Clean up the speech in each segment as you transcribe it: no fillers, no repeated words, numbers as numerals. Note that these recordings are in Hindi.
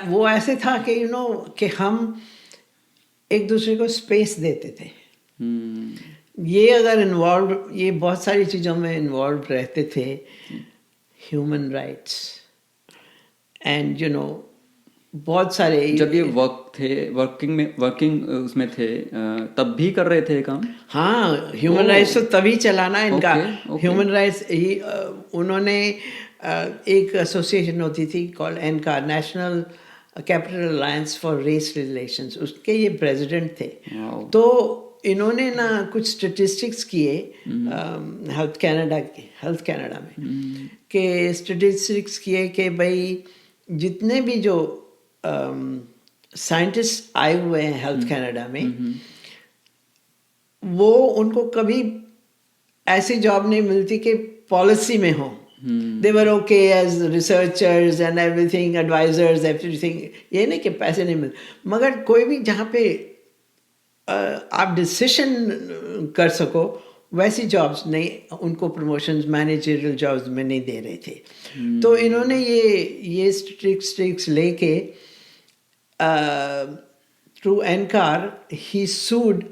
वो ऐसे था कि कि हम एक दूसरे को स्पेस देते थे। ये अगर ये बहुत सारी चीज़ों में इन्वॉल्व रहते थे, ह्यूमन राइट्स एंड बहुत सारे। जब ये वर्किंग उसमें थे, तब भी कर रहे थे ये काम? हाँ, ह्यूमन राइट्स तो तभी चलाना इनका। Okay okay. ह्यूमन राइट्स ही उन्होंने एक एसोसिएशन होती थी called NCAR, national capital alliance for race relations, उसके ये प्रेसिडेंट थे। वाओ। तो इन्होंने ना कुछ स्टेटिस्टिक्स किए हेल्थ कनाडा में, कि स्टेटिस्टिक्स किए कि भाई जितने भी जो साइंटिस्ट आए हुए हैं हेल्थ कनाडा में, वो उनको कभी ऐसी जॉब नहीं मिलती कि पॉलिसी में हो। They were okay as researchers and everything, advisers, everything. ये नहीं कि पैसे नहीं मिलते, मगर कोई भी जहाँ पे आप डिसीशन कर सको, वैसी जॉब्स नहीं, उनको प्रमोशंस मैनेजरियल जॉब्स में नहीं दे रहे थे। तो इन्होंने ये स्ट्रिक्स लेके through Anchor he sued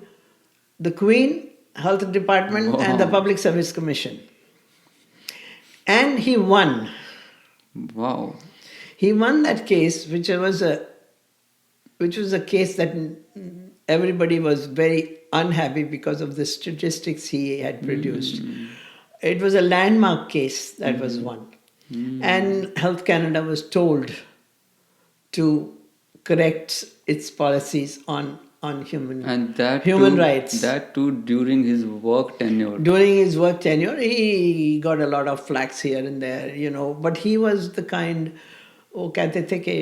the Queen, Health Department, and the wow Public Service Commission. And he won. Wow. He won that case, which was a case that everybody was very unhappy because of the statistics he had produced. It was a landmark case that was won. And Health Canada was told to correct its policies on human rights. That too during his work tenure. During his work tenure, he got a lot of flax here and there, but he was the kind, वो कहते थे कि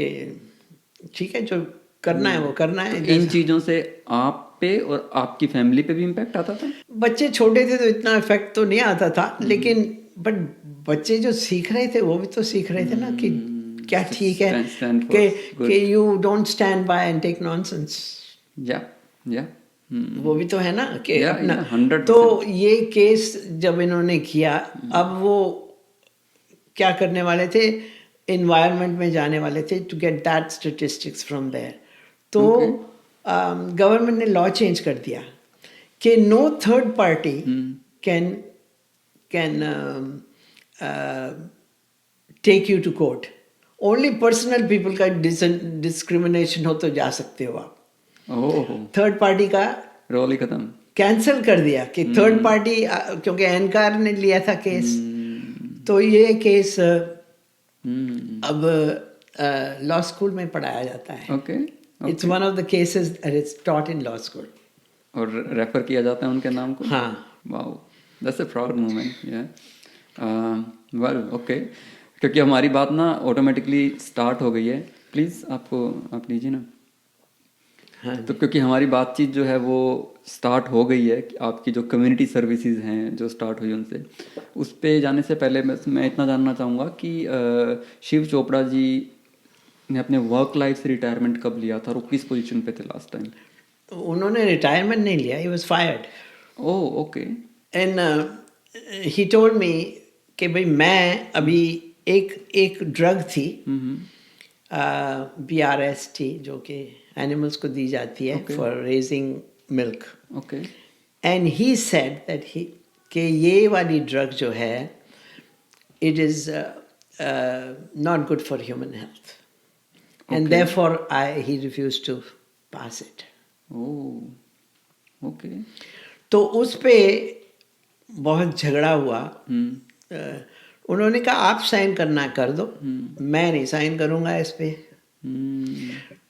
ठीक है, जो करना है वो करना है। तो इन चीज़ों से आप पे और आपकी फैमिली पे भी इम्पैक्ट आता था? बच्चे छोटे थे तो इतना इफेक्ट तो नहीं आता था, लेकिन बट बच्चे जो सीख रहे थे वो भी तो सीख रहे थे ना कि क्या ठीक है, कि you don't stand by and take nonsense. या वो भी तो है ना कि अपना। 100%। तो ये केस जब इन्होंने किया, अब वो क्या करने वाले थे, इन्वायरमेंट में जाने वाले थे to get that statistics from there. तो गवर्नमेंट ने लॉ चेंज कर दिया कि no third party can take you to court. Only personal people का डिस्क्रिमिनेशन हो तो जा सकते हो आप। थर्ड पार्टी का रोल ही खत्म, कैंसिल कर दिया कि थर्ड पार्टी, क्योंकि एनकार ने लिया था केस। तो ये केस अब लॉ स्कूल में पढ़ाया जाता है। Okay. It's one of the cases that is taught in law school और रेफर किया जाता है उनके नाम को। हाँ। Wow, that's a proud moment. Well okay, क्योंकि हमारी बात ना ऑटोमेटिकली स्टार्ट हो गई है, प्लीज़ आप लीजिए ना। हाँ। तो क्योंकि हमारी बातचीत जो है वो स्टार्ट हो गई है, आपकी जो कम्युनिटी सर्विसेज हैं जो स्टार्ट हुई उनसे, उस पे जाने से पहले मैं इतना जानना चाहूँगा कि शिव चोपड़ा जी ने अपने वर्क लाइफ से रिटायरमेंट कब लिया था और किस पोजीशन पे थे लास्ट टाइम? उन्होंने रिटायरमेंट नहीं लिया, he was fired. Oh okay. And he told me कि भाई मैं अभी एक ड्रग थी BRST, जो कि एनिमल्स को दी जाती है for raising milk. Okay. And he said that कि ये वाली ड्रग जो है, it is not good for human health, and therefore he refuse to pass it. Oh okay. तो उस पे बहुत झगड़ा हुआ। उन्होंने कहा आप साइन करना कर दो, मैं नहीं साइन करूंगा इस पे।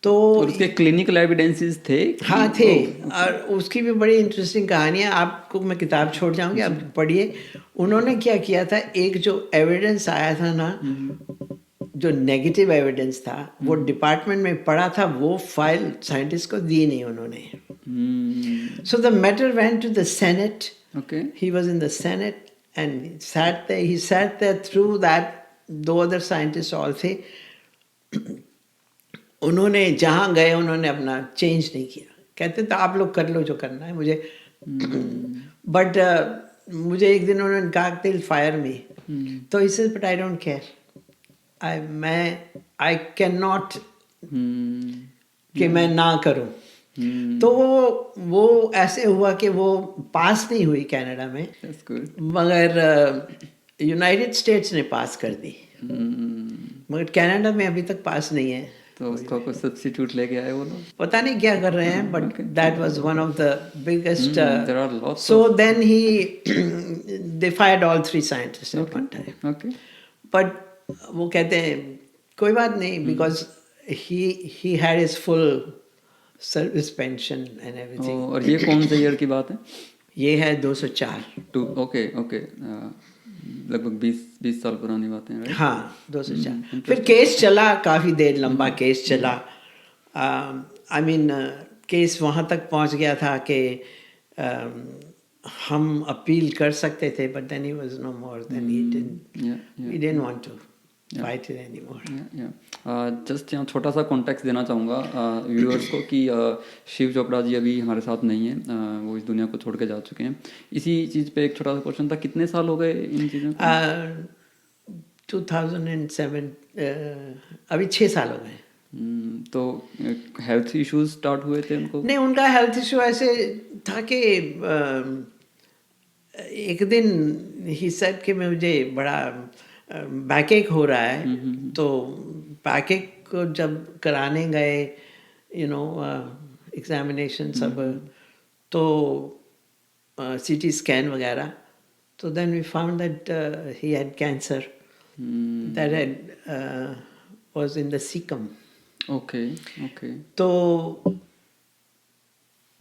तो और उसके क्लिनिकल एविडेंसेस थे? हाँ थे। और उसकी भी बड़ी इंटरेस्टिंग कहानी है, आपको मैं किताब छोड़ जाऊंगी, आप पढ़िए। उन्होंने क्या किया था, एक जो एविडेंस आया था ना, जो नेगेटिव एविडेंस था, वो डिपार्टमेंट में पड़ा था, वो फाइल साइंटिस्ट को दी नहीं उन्होंने। So the matter went to the senate. He was in the senate and he sat there through that. 2 other scientists all थे। उन्होंने जहाँ गए उन्होंने अपना चेंज नहीं किया, कहते तो आप लोग कर लो जो करना है मुझे। बट मुझे एक दिन उन्होंने कहा they'll fire me, तो he says but I don't care, I can not कि मैं ना करूं। तो वो ऐसे हुआ कि वो पास नहीं हुई कनाडा में, That's good. मगर यूनाइटेड स्टेट्स ने पास कर दी, मगर कनाडा में अभी तक पास नहीं है। तो उसका कोई सब्स्टिट्यूट लेके आए वो लोग? पता नहीं क्या कर रहे हैं, but that was one of the biggest. There are lots so of- then he they fired all 3 scientist at one time. Okay. But वो कहते हैं कोई बात नहीं, because he had his full service pension and everything. और ये कौन से ईयर की बात है? ये है 204। ओके ओके, लगभग 20 साल पुरानी बातें हैं, राइट? हाँ 204। फिर केस चला, काफ़ी देर लंबा केस चला। आई मीन केस वहाँ तक पहुँच गया था कि हम अपील कर सकते थे, but then he was no more, then he didn't want to fight it anymore. Just यहाँ छोटा सा कॉन्टेक्स्ट देना चाहूँगा व्यूअर्स को कि शिव चोपड़ा जी अभी हमारे साथ नहीं हैं, वो इस दुनिया को छोड़ के जा चुके हैं। इसी चीज़ पे एक छोटा सा क्वेश्चन था, कितने साल हो गए इन चीज़ों को? 2007, अभी 6 साल हो गए। तो हेल्थ इश्यूज स्टार्ट हुए थे उनको? नहीं, उनका हेल्थ इशू ऐसे था कि एक दिन ही सेड कि मुझे बड़ा बैकएक हो रहा है। तो बैकएक को जब कराने गए, यू नो, एग्जामिनेशन सब, तो सीटी स्कैन वगैरह, तो then we found that he had cancer that had was in the caecum. Okay okay. तो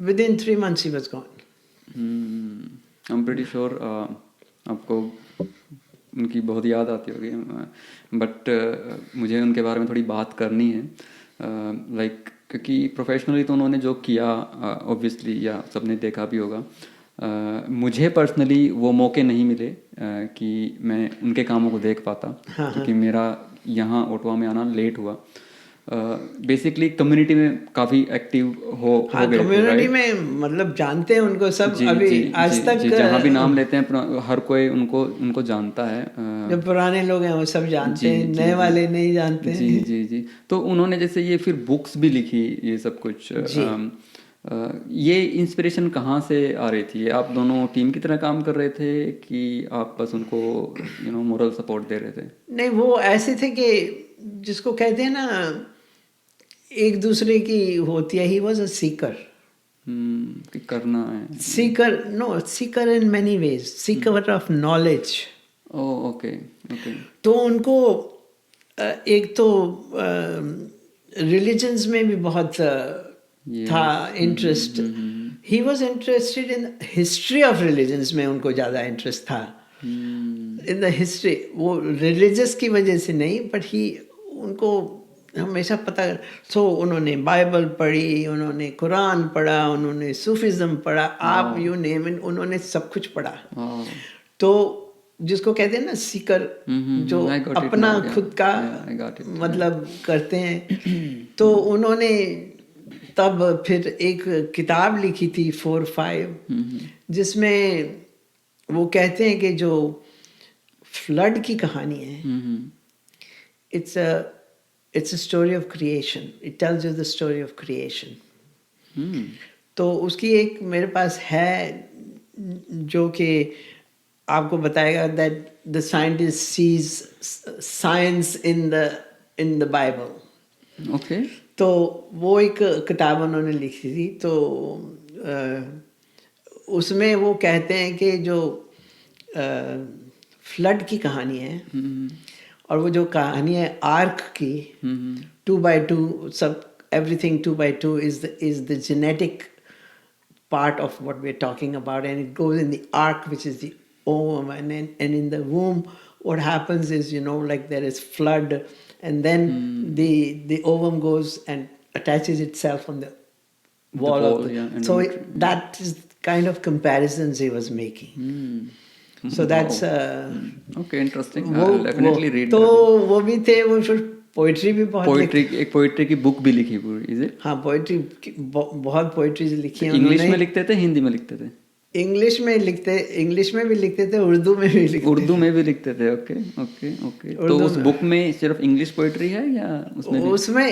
within 3 months he was gone. I'm pretty sure आपको उनकी बहुत याद आती होगी, बट मुझे उनके बारे में थोड़ी बात करनी है। लाइक क्योंकि प्रोफेशनली तो उन्होंने जो किया ऑब्वियसली या सबने देखा भी होगा, मुझे पर्सनली वो मौके नहीं मिले कि मैं उनके कामों को देख पाता, क्योंकि मेरा यहाँ ओटावा में आना लेट हुआ। बेसिकली कम्युनिटी में काफ़ी एक्टिव हो गए, कम्युनिटी में मतलब जानते हैं उनको सब। अभी आज तक जहाँ भी नाम लेते हैं हर कोई उनको जानता है। जो पुराने लोग हैं वो सब जानते हैं, नए वाले नहीं जानते हैं। जी जी जी। तो उन्होंने जैसे ये फिर बुक्स भी लिखी, ये सब कुछ, ये इंस्पिरेशन कहाँ से आ रही थी? आप दोनों टीम की तरह काम कर रहे थे कि आप बस उनको मोरल सपोर्ट दे रहे थे? नहीं, वो ऐसे थे कि जिसको कहते हैं ना, एक दूसरे की होती है। He was a Sikar. कि करना है। Sikar in many ways, Sikar of knowledge. Okay okay. तो उनको एक तो रिलीजन्स में भी बहुत था interest. He was interested in history of religions में, उनको ज़्यादा इंटरेस्ट था इन द हिस्ट्री। वो रिलीजियस की वजह से नहीं, बट उनको हमेशा पता। सो उन्होंने बाइबल पढ़ी, उन्होंने कुरान पढ़ा, उन्होंने सूफिज्म पढ़ा, आप यू नेम इट, उन्होंने सब कुछ पढ़ा। तो जिसको कहते हैं ना सीकर, जो अपना खुद का मतलब करते हैं। तो उन्होंने तब फिर एक किताब लिखी थी 4-5, जिसमें वो कहते हैं कि जो फ्लड की कहानी है, it's a story of creation. It tells you the story of creation. तो उसकी एक मेरे पास है जो कि आपको बताएगा that the scientist sees science in the Bible. Okay. तो वो एक किताब उन्होंने लिखी थी। तो उसमें वो कहते हैं कि जो फ्लड की कहानी है, और वो जो कहानी है आर्क की, 2x2, सब everything 2x2 is the genetic part of what we're talking about, and it goes in the ark, which is the ovum, and in the womb what happens is, like there is flood, and then the ovum goes and attaches itself on the wall of the, so that is kind of comparisons he was making. So that's okay, interesting. I'll definitely read तो that. वो भी थे। वो फिर पोइट्री भी बहुत एक पोइट्री की बुक भी लिखी पूरी, इज इट? हाँ, पोइट्री बहुत पोइट्रीज लिखी हैं इंग्लिश में लिखते थे, हिंदी में लिखते थे? इंग्लिश में भी लिखते थे, उर्दू में भी लिखते उर्दू में भी लिखते थे। Okay okay okay. तो उस बुक में सिर्फ इंग्लिश पोइट्री है या उसमें भी? उसमें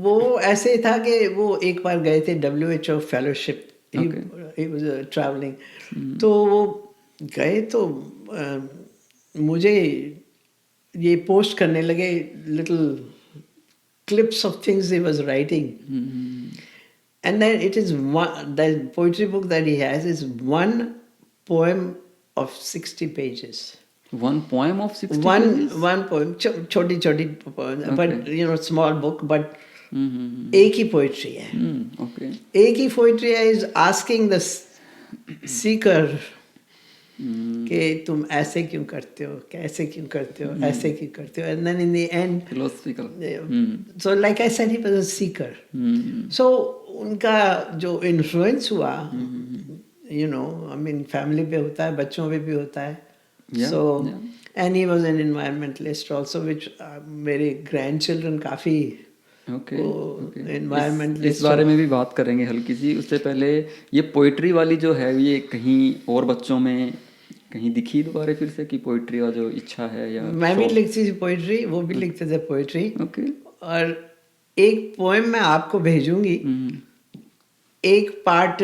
वो ऐसे था कि वो एक बार गए थे WHO fellowship, he was travelling, तो वो गए तो मुझे ये पोस्ट करने लगे little clips of things he was writing. And then it is the poetry book that he has is one poem of 60 pages. One poem of 60 one pages? one poem, choti poem, but small book, but एक ही पोइट्री है। Okay. एक ही पोइट्री है is asking the seeker कि तुम ऐसे क्यों करते हो, कैसे क्यों करते हो, ऐसे क्यों करते हो, and then in the end Philosophical. so like I said, he was a seeker. So उनका जो influence हुआ, I mean family पे होता है, बच्चों पे भी होता है, so and he was an environmentalist also, which मेरे grandchildren काफी environmentalist। इस बारे में भी बात करेंगे हल्की सी। उससे पहले ये पोइट्री वाली जो है ये कहीं और बच्चों में कहीं दिखी दोबारा फिर से कि पोइट्री का जो इच्छा है या? मैं भी लिखती थी पोइट्री, वो भी लिखते थे पोइट्री। ओके। और एक पोएम मैं आपको भेजूंगी, एक पार्ट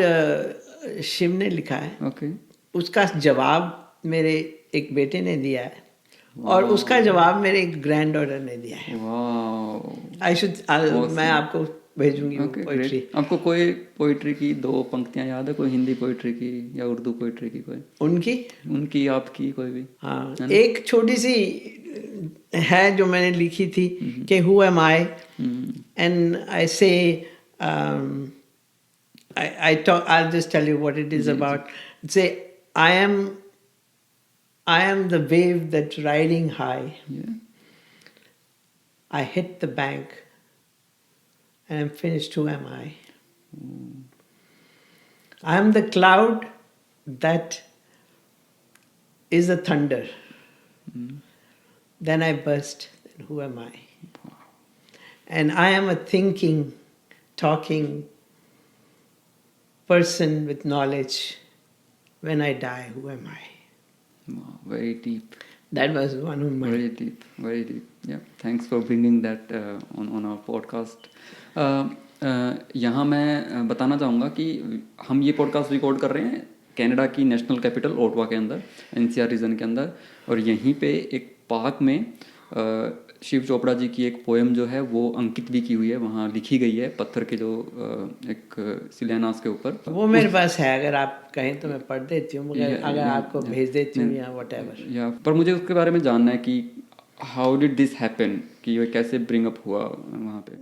शिव ने लिखा है। ओके। उसका जवाब मेरे एक बेटे ने दिया है और उसका जवाब मेरे एक ग्रैंड डॉटर ने दिया है। मैं आपको भेजूंगी पोइट्री। आपको कोई पोइट्री की 2 पंक्तियां याद है, कोई हिंदी पोइट्री की या उर्दू पोइट्री की कोई? उनकी आपकी कोई भी? हाँ, एक छोटी सी है जो मैंने लिखी थी कि who am I, and I say I'll just tell you what it is about. Say I am the wave that's riding high. I hit the bank and I'm finished. Who am I? I am the cloud that is a thunder. Then I burst. Then who am I? And I am a thinking, talking person with knowledge. When I die, who am I? Wow, very deep. That was one of my... Very deep, very deep. Yeah, thanks for bringing that on our podcast. यहाँ मैं बताना चाहूँगा कि हम ये पॉडकास्ट रिकॉर्ड कर रहे हैं कनाडा की नेशनल कैपिटल ओटावा के अंदर, NCR रीजन के अंदर, और यहीं पे एक पार्क में शिव चोपड़ा जी की एक पोएम जो है वो अंकित भी की हुई है, वहाँ लिखी गई है पत्थर के जो एक शिलान्यास के ऊपर। वो मेरे पास है, अगर आप कहें तो मैं पढ़ देती हूँ, अगर आपको भेज देती हूँ या व्हाटएवर। या पर मुझे उसके बारे में जानना है कि हाउ डिड दिस हैपन, कि ये कैसे ब्रिंग अप हुआ वहाँ पे?